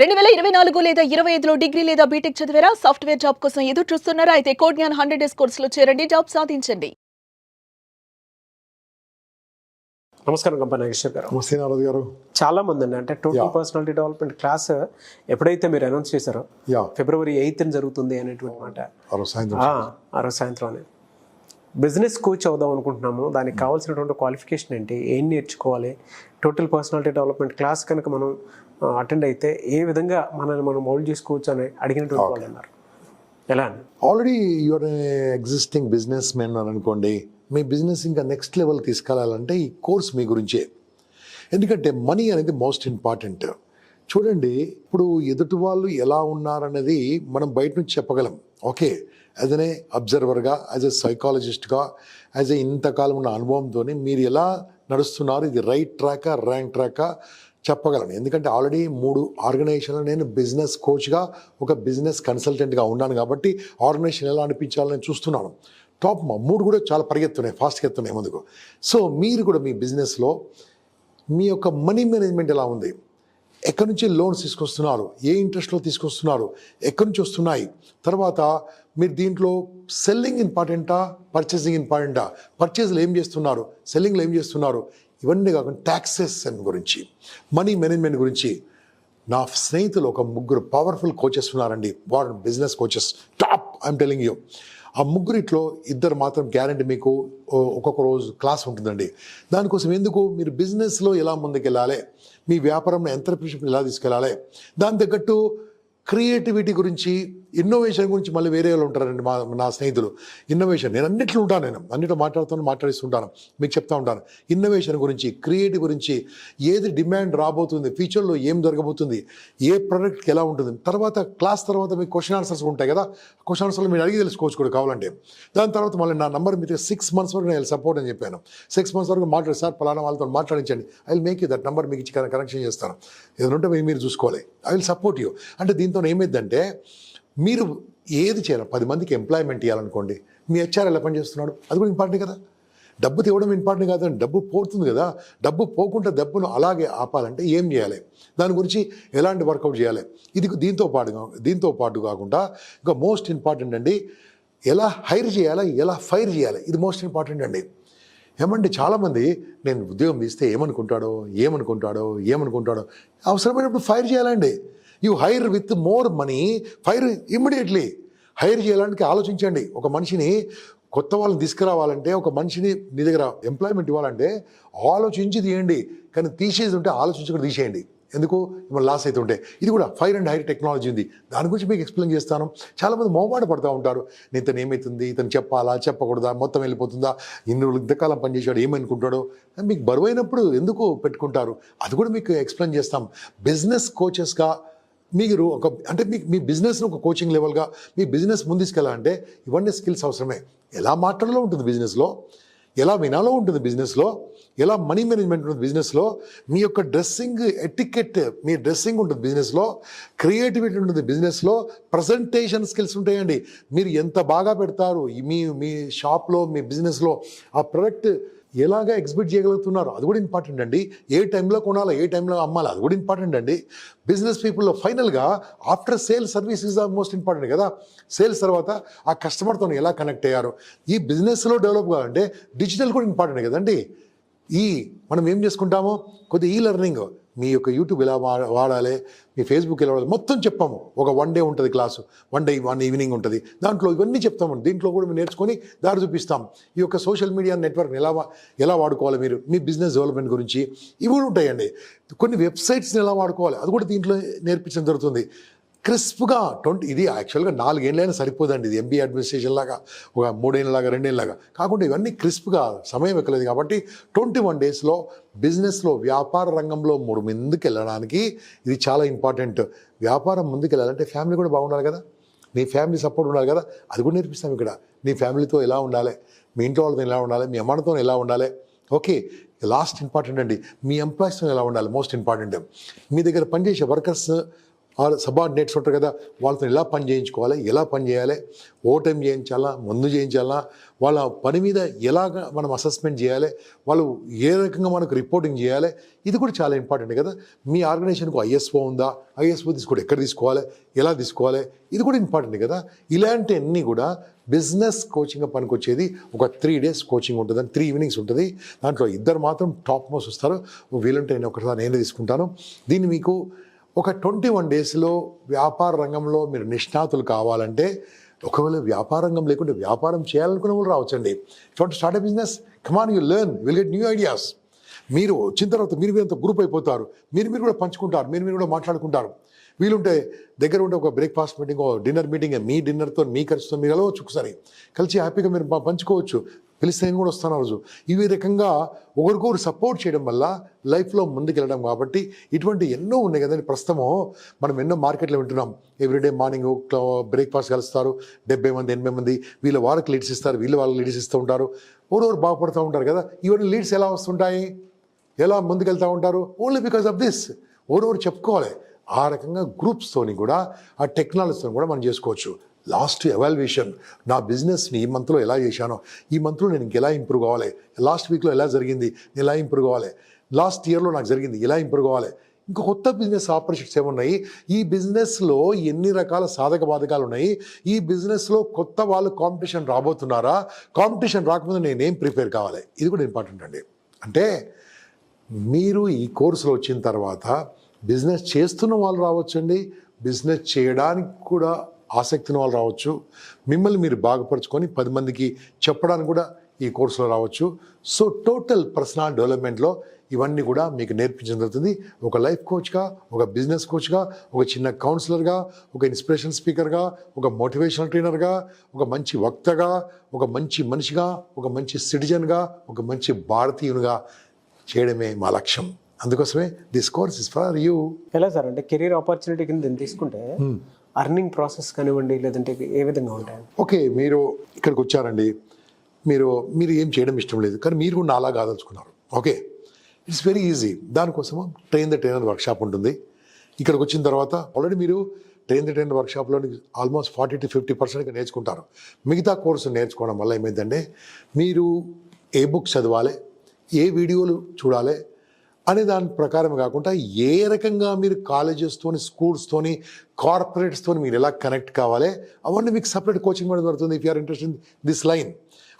2024 లేదా 25లో డిగ్రీ లేదా బీటెక్ చదివారా? సాఫ్ట్వేర్ జాబ్ కోసం ఎదురు చూస్తున్నారా? అయితే కోడ్ జ్ఞాన్ 100 డేస్ కోర్సులో చేరండి, జాబ్ సాధించండి. నమస్కారం కంపెనీ నాగేశ్వర్ గారు. నమస్తే నారద్ గారు. చాలా మంది అండి అంటే టోటల్ పర్సనాలిటీ డెవలప్మెంట్ క్లాస్ ఎప్పుడైతే మీరు అనౌన్స్ చేశారో ఫిబ్రవరి 8th జరుగుతుంది అనేటువంటి మాట. ఆ రోజు సాయంత్రం బిజినెస్ కోచ్ అవుదాం అనుకుంటున్నాము. దానికి కావాల్సినటువంటి క్వాలిఫికేషన్ ఏంటి, ఏం నేర్చుకోవాలి, టోటల్ పర్సనాలిటీ డెవలప్మెంట్ క్లాస్ కనుక మనం అటెండ్ అయితే ఏ విధంగా మనల్ని మనం మౌల్డ్ చేసుకోవచ్చు అని అడిగినటువంటి వాళ్ళు అన్నారు. ఎలా అండి? Already your existing business men అనుకోండి, మీ బిజినెస్ ఇంకా నెక్స్ట్ లెవెల్ తీసుకెళ్లాలంటే ఈ కోర్స్ మీ గురించే. ఎందుకంటే మనీ అనేది మోస్ట్ ఇంపార్టెంట్. చూడండి, ఇప్పుడు ఎదుటి వాళ్ళు ఎలా ఉన్నారనేది మనం బయట నుంచి చెప్పగలం. ఓకే, యాజ్ ఎ అబ్జర్వర్గా, యాజ్ ఎ సైకాలజిస్ట్గా, యాజ్ ఎ ఇంతకాలం ఉన్న అనుభవంతో మీరు ఎలా నడుస్తున్నారు, ఇది రైట్ ట్రాకా ర్యాంక్ ట్రాకా చెప్పగలను. ఎందుకంటే ఆల్రెడీ 3 ఆర్గనైజేషన్లో నేను బిజినెస్ కోచ్గా, ఒక బిజినెస్ కన్సల్టెంట్గా ఉన్నాను కాబట్టి ఆర్గనైజేషన్ ఎలా అనిపించాలని చూస్తున్నాను. టాప్ 3 కూడా చాలా పరిగెత్తున్నాయి, ఫాస్ట్గా ఎత్తున్నాయి ముందుకు. సో మీరు కూడా మీ బిజినెస్లో మీ యొక్క మనీ మేనేజ్మెంట్ ఎలా ఉంది, ఎక్కడి నుంచి లోన్స్ తీసుకొస్తున్నారు, ఏ ఇంట్రెస్ట్లో తీసుకొస్తున్నారు, ఎక్కడి నుంచి వస్తున్నాయి, తర్వాత మీరు దీంట్లో సెల్లింగ్ ఇంపార్టెంటా పర్చేసింగ్ ఇంపార్టెంటా, పర్చేజ్లో ఏం చేస్తున్నారు, సెల్లింగ్లో ఏం చేస్తున్నారు, ఇవన్నీ కాకుండా ట్యాక్సెస్ గురించి, మనీ మేనేజ్మెంట్ గురించి. నా స్నేహితులు ఒక 3 పవర్ఫుల్ కోచెస్ ఉన్నారండి, వారు business coaches top. I'm telling you, ఆ 3 2 మాత్రం గ్యారంటీ మీకు ఒక్కొక్క రోజు క్లాస్ ఉంటుందండి. దానికోసం ఎందుకు, మీరు బిజినెస్లో ఎలా ముందుకెళ్ళాలి, మీ వ్యాపారంలో ఎంటర్‌ప్రెన్యూర్‌షిప్ ఎలా తీసుకెళ్ళాలి, దాని తగ్గట్టు క్రియేటివిటీ గురించి, ఇన్నోవేషన్ గురించి మళ్ళీ వేరే వాళ్ళు ఉంటారండి నా స్నేహితులు. ఇన్నోవేషన్ నేను అన్నిట్లో ఉంటాను, నేను అన్నిట్లో మాట్లాడిస్తుంటాను, మీకు చెప్తా ఉంటాను. ఇన్నోవేషన్ గురించి, క్రియేటివ్ గురించి, ఏది డిమాండ్ రాబోతుంది, ఫ్యూచర్లో ఏం జరగబోతుంది, ఏ ప్రోడక్ట్కి ఎలా ఉంటుంది. తర్వాత క్లాస్ తర్వాత మీకు క్వశ్చన్ ఆన్సర్స్ ఉంటాయి కదా, క్వశ్చన్ ఆన్సర్లు మీరు అడిగి తెలుసుకోవచ్చు కూడా కావాలంటే. దాని తర్వాత మళ్ళీ నా నంబర్ మీకు 6 months వరకు నేను సపోర్ట్ అని చెప్పాను. 6 months వరకు మాట్లాడి, సార్ పలానా వాళ్ళతో మాట్లాడించండి, I will make you that number మీకు ఇచ్చి కనెక్షన్ చేస్తాను, ఏదైనా ఉంటే మీరు చూసుకోవాలి, ఐ విల్ సపోర్ట్ యూ. అంటే దీంతో ఏమైందంటే మీరు ఏది చేయాలి, 10 మందికి ఎంప్లాయ్మెంట్ ఇవ్వాలనుకోండి, మీ హెచ్ఆర్ ఎలా పని చేస్తున్నాడు, అది కూడా ఇంపార్టెంట్ కదా. డబ్బు తేవడం ఇంపార్టెంట్ కాదండి, డబ్బు పోతుంది కదా. డబ్బు పోకుండా డబ్బును అలాగే ఆపాలంటే ఏం చేయాలి, దాని గురించి ఎలాంటి వర్కౌట్ చేయాలి, ఇది దీంతో పాటు కాకుండా ఇంకా మోస్ట్ ఇంపార్టెంట్ అండి, ఎలా హైర్ చేయాలి, ఎలా ఫైర్ చేయాలి, ఇది మోస్ట్ ఇంపార్టెంట్ అండి. ఏమంటే చాలామంది నేను ఉద్యోగం ఇస్తే ఏమనుకుంటాడో అవసరమైనప్పుడు ఫైర్ చేయాలండి. You hire with more money, fire immediately. Hire చేయాలంటే ఆలోచించండి. ఒక మనిషిని కొత్త వాళ్ళని తీసుకురావాలంటే, ఒక మనిషిని మీ దగ్గర ఎంప్లాయ్మెంట్ ఇవ్వాలంటే ఆలోచించి తీయండి, కానీ తీసేది ఉంటే ఆలోచించుకుని తీసేయండి. ఎందుకు, మిమ్మల్ని లాస్ అయితే ఉంటే. ఇది కూడా ఫైర్ అండ్ హైర్ టెక్నాలజీ ఉంది, దాని గురించి మీకు ఎక్స్ప్లెయిన్ చేస్తాను. చాలామంది మొహమాట పడుతూ ఉంటారు, ఇతను ఏమవుతుంది, ఇతను చెప్పాలా చెప్పకూడదా, మొత్తం వెళ్ళిపోతుందా, ఇన్ని రోజులు ఇంతకాలం పనిచేసాడు ఏమనుకుంటాడో, మీకు బరువైనప్పుడు ఎందుకు పెట్టుకుంటారు, అది కూడా మీకు ఎక్స్ప్లెయిన్ చేస్తాం. బిజినెస్ కోచెస్గా మీరు మీ బిజినెస్ను ఒక కోచింగ్ లెవెల్గా మీ బిజినెస్ ముందుకెళ్ళాలంటే ఇవన్నీ స్కిల్స్ అవసరమే. ఎలా మాట్లాడాలో ఉంటుంది బిజినెస్లో, ఎలా వినాలో ఉంటుంది బిజినెస్లో, ఎలా మనీ మేనేజ్మెంట్ ఉంటుంది బిజినెస్లో, మీ యొక్క డ్రెస్సింగ్ ఎటికెట్, మీ డ్రెస్సింగ్ ఉంటుంది బిజినెస్లో, క్రియేటివిటీ ఉంటుంది బిజినెస్లో, ప్రజెంటేషన్ స్కిల్స్ ఉంటాయండి. మీరు ఎంత బాగా పెడతారు మీ షాప్లో, మీ బిజినెస్లో ఆ ప్రోడక్ట్ ఎలాగా ఎగ్జిబిట్ చేయగలుగుతున్నారు, అది కూడా ఇంపార్టెంట్ అండి. ఏ టైంలో కొనాలి, ఏ టైంలో అమ్మాలి, అది కూడా ఇంపార్టెంట్ అండి. బిజినెస్ పీపుల్లో ఫైనల్గా after sale service is the most important కదా. సేల్స్ తర్వాత ఆ కస్టమర్తో ఎలా కనెక్ట్ అయ్యారు, ఈ బిజినెస్లో డెవలప్ కావాలంటే డిజిటల్ కూడా ఇంపార్టెంట్ కదండి. మనం ఏం చేసుకుంటాము, కొద్దిగా లెర్నింగ్, మీ యొక్క యూట్యూబ్ ఎలా వాడాలి, మీ ఫేస్బుక్ ఎలా వాడాలి, మొత్తం చెప్పాము. ఒక 1 day ఉంటుంది క్లాసు, 1 ఈవినింగ్ ఉంటుంది, దాంట్లో ఇవన్నీ చెప్తాము. దీంట్లో కూడా మీరు నేర్చుకొని దారి చూపిస్తాం. ఈ యొక్క సోషల్ మీడియా నెట్వర్క్ని ఎలా వాడుకోవాలి, మీరు మీ బిజినెస్ డెవలప్మెంట్ గురించి ఇవి కూడా ఉంటాయండి. కొన్ని వెబ్సైట్స్ని ఎలా వాడుకోవాలి, అది కూడా దీంట్లో నేర్పించడం జరుగుతుంది. క్రిస్ప్గా ఇది యాక్చువల్గా 4 ఏళ్ళైనా సరిపోదండి. ఇది MBA అడ్మినిస్ట్రేషన్ లాగా ఒక 3 ఏళ్ళలాగా 2 ఏళ్ళలాగా కాకుండా ఇవన్నీ క్రిస్ప్గా సమయం ఎక్కలేదు కాబట్టి 21 daysలో బిజినెస్లో వ్యాపార రంగంలో ముందుకు వెళ్ళడానికి ఇది చాలా ఇంపార్టెంట్. వ్యాపారం ముందుకు వెళ్ళాలంటే ఫ్యామిలీ కూడా బాగుండాలి కదా, మీ ఫ్యామిలీ సపోర్ట్ ఉండాలి కదా, అది కూడా నేర్పిస్తాం ఇక్కడ. మీ ఫ్యామిలీతో ఎలా ఉండాలి, మీ ఇంట్లో వాళ్ళతో ఎలా ఉండాలి, మీ అమ్మతో ఎలా ఉండాలి. ఓకే, లాస్ట్ ఇంపార్టెంట్ అండి, మీ ఎంప్లాయీస్తో ఎలా ఉండాలి, మోస్ట్ ఇంపార్టెంట్. మీ దగ్గర పనిచేసే వర్కర్స్ సబార్డినేట్స్ ఉంటారు కదా, వాళ్ళతో ఎలా పని చేయించుకోవాలి, ఎలా పని చేయాలి, ఓవర్ టైం చేయించాలా, ముందు చేయించాలా, వాళ్ళ పని మీద ఎలాగ మనం అసెస్మెంట్ చేయాలి, వాళ్ళు ఏ రకంగా మనకు రిపోర్టింగ్ చేయాలి, ఇది కూడా చాలా ఇంపార్టెంట్ కదా. మీ ఆర్గనైజేషన్కు ఐఎస్ఓ ఉందా, ఐఎస్ఓ తీసుకోవడం ఎక్కడ తీసుకోవాలి, ఎలా తీసుకోవాలి, ఇది కూడా ఇంపార్టెంట్ కదా. ఇలాంటివన్నీ కూడా బిజినెస్ కోచింగ్ పనికొచ్చేది. ఒక 3 days కోచింగ్ ఉంటుంది, 3 evenings ఉంటుంది. దాంట్లో 2 మాత్రం టాప్ మోస్ట్ వస్తారు. వీలుంటే నేను ఒకసారి నేనే తీసుకుంటాను. దీన్ని మీకు ఒక 21 daysలో వ్యాపార రంగంలో మీరు నిష్ణాతులు కావాలంటే, ఒకవేళ వ్యాపార రంగం లేకుంటే వ్యాపారం చేయాలనుకున్న వాళ్ళు రావచ్చండి. If start a business, come on, you learn, will get new ideas. మీరు వచ్చిన తర్వాత మీరు అంత గ్రూప్ అయిపోతారు, మీరు కూడా పంచుకుంటారు, మీరు కూడా మాట్లాడుకుంటారు. వీలుంటే దగ్గర ఉంటే ఒక బ్రేక్ఫాస్ట్ మీటింగ్, డిన్నర్ మీటింగ్, మీ డిన్నర్తో మీ ఖర్చుతో మీరు వెళ్ళవచ్చు, ఒకసారి కలిసి హ్యాపీగా మీరు పంచుకోవచ్చు. పిలిస్తే నేను కూడా వస్తాను ఆ రోజు. ఈ రకంగా ఒకరికొకరు సపోర్ట్ చేయడం వల్ల లైఫ్లో ముందుకెళ్ళడం. కాబట్టి ఇటువంటి ఎన్నో ఉన్నాయి కదండి. ప్రస్తుతము మనం ఎన్నో మార్కెట్లో వింటున్నాం, ఎవ్రీడే మార్నింగ్ బ్రేక్ఫాస్ట్ కలుస్తారు, 70 మంది 80 మంది, వీళ్ళ వాళ్ళకి లీడ్స్ ఇస్తారు, వీళ్ళు వాళ్ళకి లీడ్స్ ఇస్తూ ఉంటారు, ఎవరెవరు బాగుపడుతూ ఉంటారు కదా. ఇవన్నీ లీడ్స్ ఎలా వస్తుంటాయి, ఎలా ముందుకెళ్తూ ఉంటారు, ఓన్లీ బికాస్ ఆఫ్ దిస్. ఎవరెవరు చెప్పుకోవాలి. ఆ రకంగా గ్రూప్స్తోని కూడా, ఆ టెక్నాలజీతో కూడా మనం చేసుకోవచ్చు. లాస్ట్ ఎవాల్యుయేషన్, నా బిజినెస్ని ఈ మంత్లో ఎలా చేశానో, ఈ మంత్లో నేను ఇంకెలా ఇంప్రూవ్ కావాలి, లాస్ట్ వీక్లో ఎలా జరిగింది, నేను ఎలా ఇంప్రూవ్ కావాలి, లాస్ట్ ఇయర్లో నాకు జరిగింది ఎలా ఇంప్రూవ్ కావాలి, ఇంకా కొత్త బిజినెస్ ఆపర్చునిటీస్ ఏమున్నాయి, ఈ బిజినెస్లో ఎన్ని రకాల సాధక బాధకాలు ఉన్నాయి, ఈ బిజినెస్లో కొత్త వాళ్ళు కాంపిటీషన్ రాబోతున్నారా, కాంపిటీషన్ రాకముందు నేనేం ప్రిపేర్ కావాలి, ఇది కూడా ఇంపార్టెంట్ అండి. అంటే మీరు ఈ కోర్సులో వచ్చిన తర్వాత బిజినెస్ చేస్తున్న వాళ్ళు రావచ్చండి, బిజినెస్ చేయడానికి కూడా ఆసక్తి ఉన్న వాళ్ళు రావచ్చు, మిమ్మల్ని మీరు బాగుపరుచుకొని 10 మందికి చెప్పడానికి కూడా ఈ కోర్సులో రావచ్చు. సో టోటల్ పర్సనల్ డెవలప్మెంట్లో ఇవన్నీ కూడా మీకు నేర్పించడం జరుగుతుంది. ఒక లైఫ్ కోచ్గా, ఒక బిజినెస్ కోచ్గా, ఒక చిన్న కౌన్సిలర్గా, ఒక ఇన్స్పిరేషన్ స్పీకర్గా, ఒక మోటివేషనల్ ట్రైనర్గా, ఒక మంచి వక్తగా, ఒక మంచి మనిషిగా, ఒక మంచి సిటిజన్గా, ఒక మంచి భారతీయునిగా చేయడమే మా లక్ష్యం. అందుకోసమే this course is for you. ఎలా సార్, అంటే కెరీర్ ఆపర్చునిటీ కింద దీన్ని తీసుకుంటే అర్నింగ్ ప్రాసెస్ కానివ్వండి, లేదంటే ఏ విధంగా ఉంటాయి? ఓకే, మీరు ఇక్కడికి వచ్చారండి, మీరు ఏం చేయడం ఇష్టం లేదు, కానీ మీరు కూడా నాలా కాదలుచుకున్నారు. Okay, it's very easy. దానికోసము ట్రైన్ ద ట్రైనర్ వర్క్షాప్ ఉంటుంది. ఇక్కడికి వచ్చిన తర్వాత ఆల్రెడీ మీరు ట్రైన్ ద ట్రైనర్ వర్క్షాప్లో ఆల్మోస్ట్ 40 to 50% నేర్చుకుంటారు. మిగతా కోర్సు నేర్చుకోవడం వల్ల ఏమైందంటే, మీరు ఏ బుక్స్ చదవాలి, ఏ వీడియోలు చూడాలి అనే దాని ప్రకారం కాకుండా, ఏ రకంగా మీరు కాలేజెస్తోని, స్కూల్స్తోని, కార్పొరేట్స్తోని మీరు ఎలా కనెక్ట్ కావాలి, అవన్నీ మీకు సపరేట్ కోచింగ్ కూడా దొరుకుతుంది. If you are interest in this line,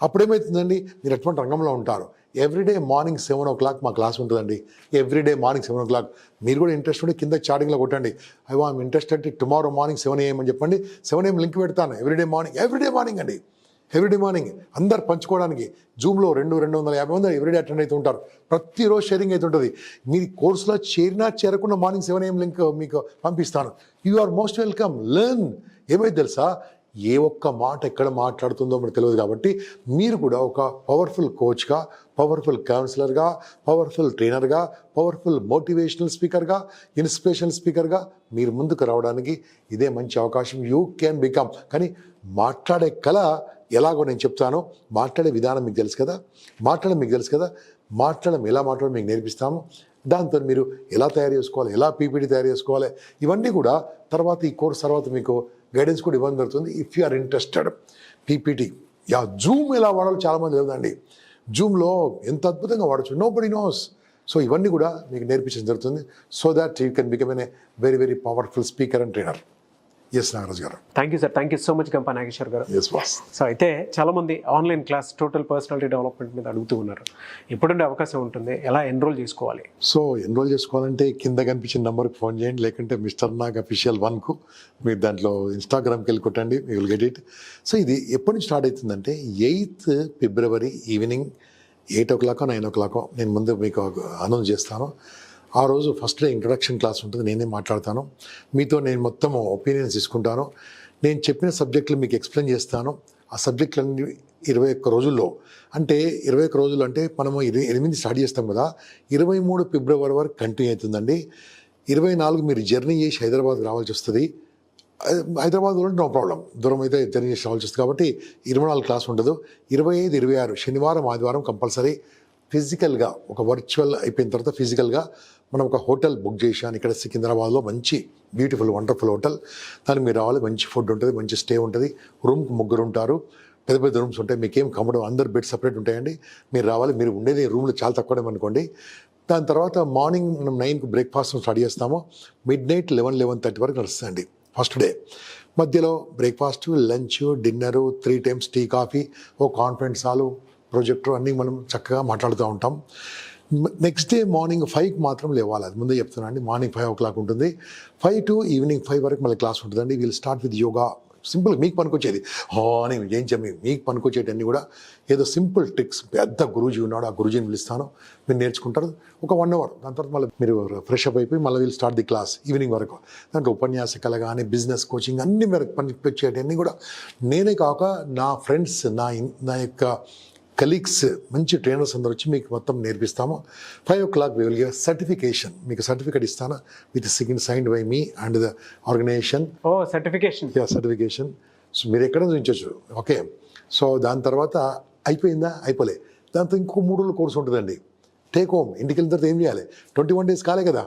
అప్పుడేమవుతుందండి, మీరు అటువంటి రంగంలో ఉంటారు. ఎవ్రీడే మార్నింగ్ 7 o'clock మా క్లాస్ ఉంటుందండి. Everyday morning 7 o'clock. మీరు కూడా ఇంట్రెస్ట్ ఉంటే కింద చాటింగ్లో కొట్టండి, I warm interested tomorrow morning 7 AM అని చెప్పండి. 7 AM లింక్ పెడతాను. ఎవ్రీడే మార్నింగ్ అండి, ఎవ్రీడే మార్నింగ్ అందరు పంచుకోవడానికి. జూమ్లో 250 మంది ఎవ్రీడే అటెండ్ అవుతూ ఉంటారు. ప్రతిరోజు షేరింగ్ అవుతుంటుంది. మీరు కోర్సులో చేరకుండా మార్నింగ్ 7 AM లింక్ మీకు పంపిస్తాను. You are most welcome, learn. ఏమైతే తెలుసా, ఏ ఒక్క మాట ఎక్కడ మాట్లాడుతుందో మనకు తెలియదు. కాబట్టి మీరు కూడా ఒక పవర్ఫుల్ కోచ్గా, పవర్ఫుల్ కౌన్సిలర్గా, పవర్ఫుల్ ట్రైనర్గా, పవర్ఫుల్ మోటివేషనల్ స్పీకర్గా, ఇన్స్పిరేషనల్ స్పీకర్గా మీరు ముందుకు రావడానికి ఇదే మంచి అవకాశం. You can become. కానీ మాట్లాడే కళ ఎలాగో నేను చెప్తాను. మాట్లాడే విధానం మీకు తెలుసు కదా, మాట్లాడడం ఎలా మాట్లాడడం మీకు నేర్పిస్తాము. దాంతో మీరు ఎలా తయారు చేసుకోవాలి, ఎలా పీపీటీ తయారు చేసుకోవాలి, ఇవన్నీ కూడా తర్వాత ఈ కోర్స్ తర్వాత మీకు గైడెన్స్ కూడా ఇవ్వడం జరుగుతుంది. If you are interested. PPT, Zoom ఎలా వాడాలో చాలామంది లేదండి. జూమ్లో ఎంత అద్భుతంగా వాడచ్చు, నో బడీ నోస్. సో ఇవన్నీ కూడా మీకు నేర్పించడం జరుగుతుంది. So that you can become an very very powerful speaker and trainer. S Nagaraj garu. Thank you sir, thank you so much Gampa Nageshwar garu. Yes boss. So అయితే చాలామంది online class total personality development మీద అడుగుతూ ఉన్నారు. ఎప్పుడుండే అవకాశం ఉంటుంది, ఎలా ఎన్రోల్ చేసుకోవాలి? సో ఎన్రోల్ చేసుకోవాలంటే కింద కనిపించిన నెంబర్కి ఫోన్ చేయండి, లేకుంటే మిస్టర్ నాగ్ అఫీషియల్ 1కు మీరు దాంట్లో ఇన్స్టాగ్రామ్కి వెళ్ళి కొట్టండి, me will get it. So ఇది ఎప్పటి నుంచి స్టార్ట్ అవుతుందంటే 8th February evening 8 o'clock 9 o'clock నేను ముందు మీకు అనౌన్స్ చేస్తాను. ఆ రోజు ఫస్ట్ డే ఇంట్రొడక్షన్ క్లాస్ ఉంటుంది, నేనే మాట్లాడతాను. మీతో నేను మొత్తం ఒపీనియన్స్ తీసుకుంటాను. నేను చెప్పిన సబ్జెక్టులు మీకు ఎక్స్ప్లెయిన్ చేస్తాను. ఆ సబ్జెక్టులన్నీ 21 రోజుల్లో, అంటే 21 రోజులు అంటే మనము 8 స్టార్ట్ చేస్తాం కదా, 23 February వరకు కంటిన్యూ అవుతుందండి. 24 మీరు జర్నీ చేసి హైదరాబాద్ రావాల్సి వస్తుంది. హైదరాబాద్లో నో ప్రాబ్లం, దూరం అయితే జర్నీ చేసి రావాల్సి వస్తుంది. కాబట్టి 24 క్లాస్ ఉండదు. 25, 26 శనివారం ఆదివారం కంపల్సరీ ఫిజికల్గా, ఒక వర్చువల్ అయిపోయిన తర్వాత ఫిజికల్గా మనం ఒక హోటల్ బుక్ చేశాను ఇక్కడ సికింద్రాబాద్లో, మంచి బ్యూటిఫుల్ వండర్ఫుల్ హోటల్. దానికి మీరు రావాలి, మంచి ఫుడ్ ఉంటుంది, మంచి స్టే ఉంటుంది, రూమ్కి 3 ఉంటారు, పెద్ద పెద్ద రూమ్స్ ఉంటాయి, మీకేం కమడం, అందరు బెడ్ సపరేట్ ఉంటాయండి. మీరు రావాలి, మీరు ఉండేది రూమ్లో చాలా తక్కువనే అనుకోండి. దాని తర్వాత మార్నింగ్ మనం 9కి బ్రేక్ఫాస్ట్ స్టార్ట్ చేస్తాము, మిడ్ నైట్ 11-11:30 వరకు నడుస్తుందండి ఫస్ట్ డే. మధ్యలో breakfast, lunch, dinner, 3 times tea, coffee, ఓ కాన్ఫరెన్స్ హాలు, ప్రొజెక్టర్ అన్నీ మనం చక్కగా మాట్లాడుతూ ఉంటాం. నెక్స్ట్ డే మార్నింగ్ 5కి మాత్రం లేవాలి, అది ముందే చెప్తున్నాను అండి. మార్నింగ్ 5 o'clock ఉంటుంది, 5 to ఈవినింగ్ 5 వరకు మళ్ళీ క్లాస్ ఉంటుందండి. We'll start with yoga, simple మీకు పనికొచ్చేది అని ఏం చెప్పి మీకు పనికొచ్చేటన్నీ కూడా ఏదో సింపుల్ ట్రిక్స్. పెద్ద గురూజీ ఉన్నాడు, ఆ గురూజీని పిలుస్తాను, మీరు నేర్చుకుంటారు ఒక 1 hour. దాని తర్వాత మళ్ళీ మీరు ఫ్రెష్ అప్ అయిపోయి మళ్ళీ వీళ్ళు స్టార్ట్ ది క్లాస్ ఈవినింగ్ వరకు. దాంట్లో ఉపన్యాసకాలు కానీ, బిజినెస్ కోచింగ్ అన్ని మీరు పనికొచ్చేటన్నీ కూడా నేనే కాక నా ఫ్రెండ్స్, నా యొక్క కలీగ్స్, మంచి ట్రైనర్స్ అందరూ వచ్చి మీకు మొత్తం నేర్పిస్తాము. 5 o'clock we will give certification, మీకు సర్టిఫికేట్ ఇస్తాను with signed by me and the organization. Certification. So మీరు ఎక్కడ చూపించవచ్చు. ఓకే, సో దాని తర్వాత అయిపోయిందా? అయిపోలే. దాంతో ఇంకో 3 రోజుల కోర్సు ఉంటుందండి. టేక్ హోమ్, ఇంటికి వెళ్ళిన తర్వాత ఏం చేయాలి? 21 days కాలే కదా,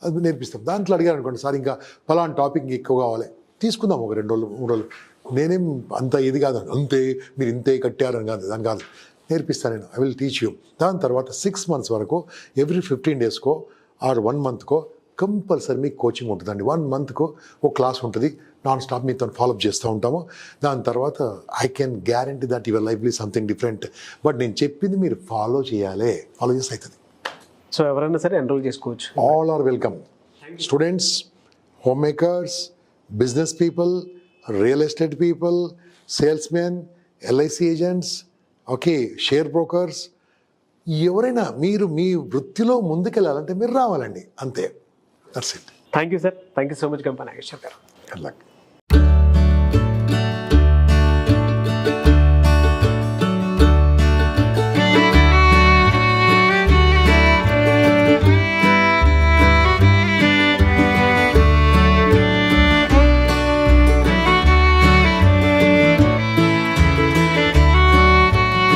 అది నేర్పిస్తాం. దాంట్లో అడిగారు అనుకోండి, సార్ ఇంకా పలానా టాపిక్ ఎక్కువ కావాలి, తీసుకుందాం ఒక 2 రోజులు 3 రోజులు. నేనేం అంత ఇది కాదు, అంతే మీరు ఇంతే కట్టారని కాదు, దాని కాదు, నేర్పిస్తాను నేను. I will teach you. దాని తర్వాత 6 months వరకు ఎవ్రీ 15 daysకో ఆర్ 1 monthకో కంపల్సరీ మీకు కోచింగ్ ఉంటుందండి. 1 monthకో ఒక క్లాస్ ఉంటుంది, నాన్ స్టాప్ మీతో ఫాలోఅప్ చేస్తూ ఉంటాము. దాని తర్వాత I can guarantee that your life is something different. But నేను చెప్పింది మీరు ఫాలో చేయాలి, ఫాలో చేస్తే అవుతుంది. సో ఎవరైనా సరే ఎన్రోల్ చేసుకోవచ్చు. All are welcome. Students, home makers, business people, real estate people, salesmen, LIC agents, okay, share brokers, ఎవరైనా మీరు మీ వృత్తిలో ముందుకెళ్ళాలంటే మీరు రావాలండి, అంతే. That's it. Thank you sir, thank you so much Gampa Nageshwar garu. Good luck.